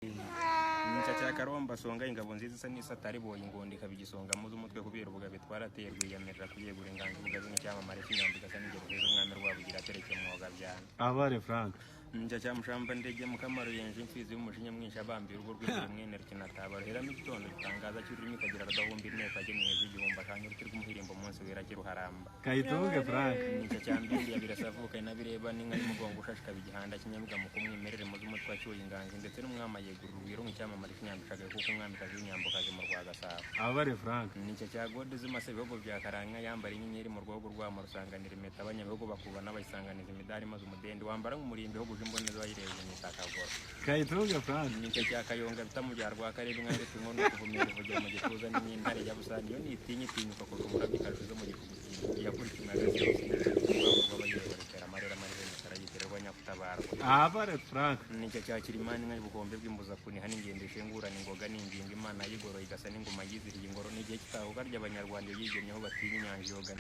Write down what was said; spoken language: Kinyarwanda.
Nicya Karomba songa ingabo nziza isa n'isatari boye ingondo ikabigisonga muze umutwe kubera ubuga bitwaraterwa yiyemerera kuyegura inganzo ubugazi n'icyamamare cy'inyambi gasa n'ingero heza umwami rwabugira atereke mu waga byane abare Frank njya cyamushamba ndege mu kamaro yenje imfizi y'umujinya mwinshi abambiye urugo rw'ibiri mwene rukinataba heramo igitondo bitangaza cy'ururimi kagira radahumbira inteko agemuye z'igihumba kanya ruti rw'umuhirimbo munsi wera kiruharamba kayituge Frank nicya cyambindi ya birasavuka inabireba n'inka y'umugongo ushashika bigihanda kinyabwa mu kumwimerere mu z'umutwe wacyuye inganzo ndetse n'umwama yegura urubiro nk'icyamamare cy'inyambikaga kuko umwami kazi w'inyambokazi mu rwa Gasabo abare Frank nicya cya gode z'imase ibihugu bya Karanga yambara inyenyeri mu rwogo rwamo rusanganira impeta abanyabihugu bakuba n'abayisanganiza imidari maze umudende wambara nk'umurimbi ho imboneza bayirebye n'itakagora kayituge Frank nicyo cya Kayonga bitamujya rwa karere nka ndetse ngo no kuvumira vugira mu gituza n'intare ya busani yo nitinyitinyuka kuvumura bikaje zo mu gikuguti yakurikira agazi yose rw'abayerekera amarera amarere n'isara yiterwa nyakutabara abare Frank nicyo cya Kirimani nka ubukombe bw'imbuza kuni hani ngendeshe ngurana ingoga n'ingingo imana y'igoro igasa n'ingoma yiziriye ingoro n'igihe kitahuka ry'abanyarwanda yigemyeho batinya inyanja yoga